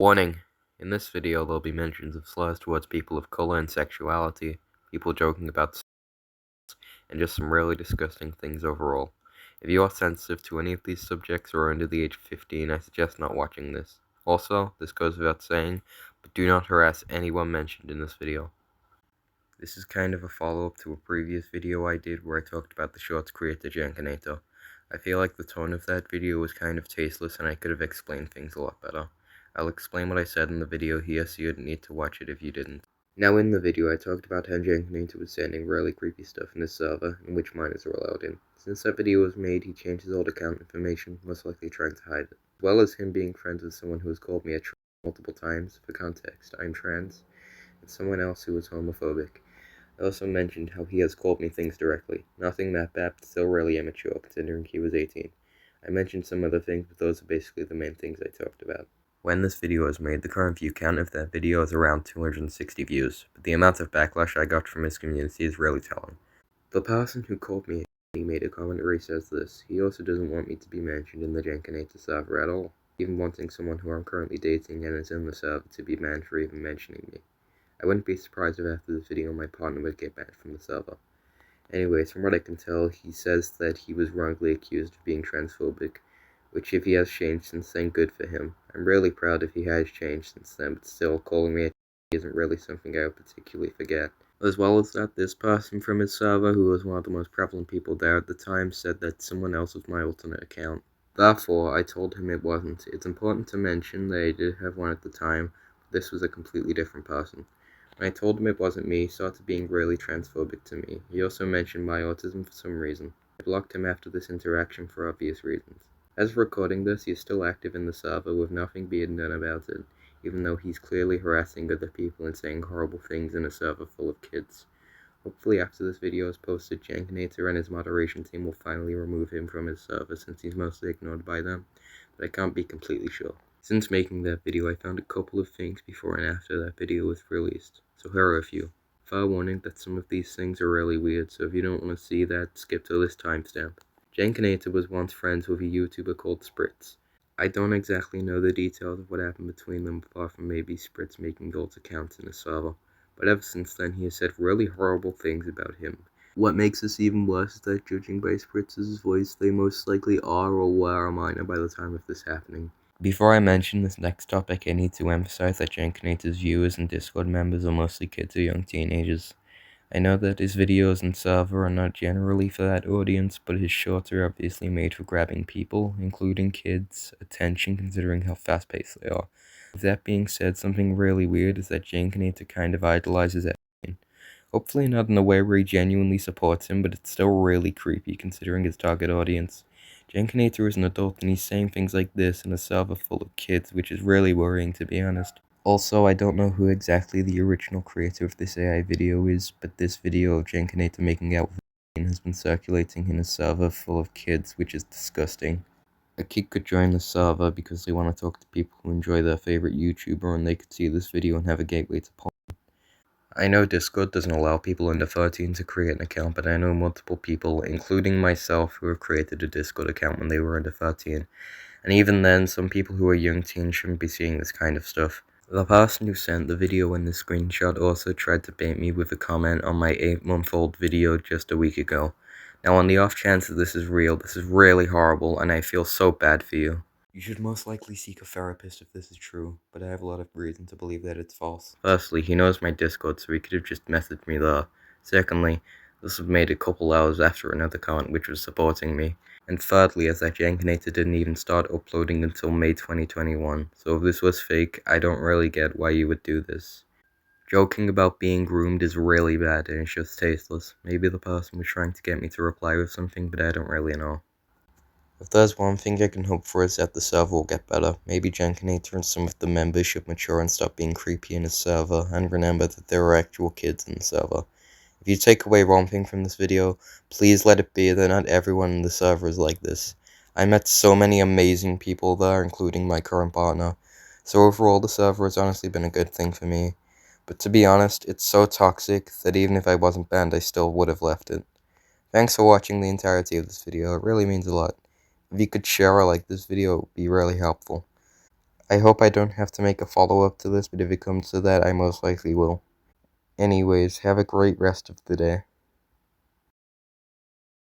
Warning: in this video there'll be mentions of slurs towards people of color and sexuality, people joking about sex, and just some really disgusting things overall. If you are sensitive to any of these subjects or are under the age of 15, I suggest not watching this. Also, this goes without saying, but do not harass anyone mentioned in this video. This is kind of a follow-up to a previous video I did where I talked about the shorts creator Jenkinator. I feel like the tone of that video was kind of tasteless and I could have explained things a lot better. I'll explain what I said in the video here so you'd need to watch it if you didn't. Now in the video I talked about how Jenkinator was sending really creepy stuff in his server in which minors are allowed in. Since that video was made, he changed his old account information, most likely trying to hide it. As well as him being friends with someone who has called me a trans multiple times. For context, I'm trans, and someone else who was homophobic. I also mentioned how he has called me things directly. Nothing that bad, but still really immature, considering he was 18. I mentioned some other things, but those are basically the main things I talked about. When this video was made, the current view count of that video is around 260 views, but the amount of backlash I got from his community is really telling. The person who called me he made a comment where he says this: he also doesn't want me to be mentioned in the Jenkinator server at all, even wanting someone who I'm currently dating and is in the server to be banned for even mentioning me. I wouldn't be surprised if after this video my partner would get banned from the server. Anyways, from what I can tell, he says that he was wrongly accused of being transphobic, which if he has changed since then, good for him. I'm really proud if he has changed since then, but still, calling me a isn't really something I would particularly forget. As well as that, this person from his server, who was one of the most prevalent people there at the time, said that someone else was my alternate account. Therefore, I told him it wasn't. It's important to mention that I did have one at the time, but this was a completely different person. When I told him it wasn't me, he started being really transphobic to me. He also mentioned my autism for some reason. I blocked him after this interaction for obvious reasons. As of recording this, he is still active in the server with nothing being done about it, even though he's clearly harassing other people and saying horrible things in a server full of kids. Hopefully after this video is posted, Jenkinator and his moderation team will finally remove him from his server since he's mostly ignored by them, but I can't be completely sure. Since making that video, I found a couple of things before and after that video was released, so here are a few. Fair warning that some of these things are really weird, so if you don't want to see that, skip to this timestamp. Jenkinator was once friends with a YouTuber called Spritz. I don't exactly know the details of what happened between them apart from maybe Spritz making gold accounts in his server, but ever since then he has said really horrible things about him. What makes this even worse is that judging by Spritz's voice, they most likely are or were a minor by the time of this happening. Before I mention this next topic, I need to emphasize that Jenkinator's viewers and Discord members are mostly kids or young teenagers. I know that his videos and server are not generally for that audience, but his shorts are obviously made for grabbing people, including kids, attention considering how fast-paced they are. With that being said, something really weird is that Jenkinator kind of idolizes Epstein. Hopefully not in a way where he genuinely supports him, but it's still really creepy considering his target audience. Jenkinator is an adult and he's saying things like this in a server full of kids, which is really worrying to be honest. Also, I don't know who exactly the original creator of this AI video is, but this video of Jenkinator making out with Epstein has been circulating in a server full of kids, which is disgusting. A kid could join the server because they want to talk to people who enjoy their favorite YouTuber and they could see this video and have a gateway to porn. I know Discord doesn't allow people under 13 to create an account, but I know multiple people, including myself, who have created a Discord account when they were under 13. And even then, some people who are young teens shouldn't be seeing this kind of stuff. The person who sent the video in the screenshot also tried to bait me with a comment on my 8-month-old video just a week ago. Now on the off chance that this is real, this is really horrible and I feel so bad for you. You should most likely seek a therapist if this is true, but I have a lot of reason to believe that it's false. Firstly, he knows my Discord, so he could have just messaged me there. Secondly, this was made a couple hours after another comment which was supporting me. And thirdly, as that Jenkinator didn't even start uploading until May 2021, so if this was fake, I don't really get why you would do this. Joking about being groomed is really bad and it's just tasteless. Maybe the person was trying to get me to reply with something, but I don't really know. If there's one thing I can hope for is that the server will get better. Maybe Jenkinator and some of the members should mature and stop being creepy in his server, and remember that there are actual kids in the server. If you take away one thing from this video, please let it be that not everyone in the server is like this. I met so many amazing people there, including my current partner, so overall the server has honestly been a good thing for me. But to be honest, it's so toxic that even if I wasn't banned, I still would have left it. Thanks for watching the entirety of this video, it really means a lot. If you could share or like this video, it would be really helpful. I hope I don't have to make a follow-up to this, but if it comes to that, I most likely will. Anyways, have a great rest of the day.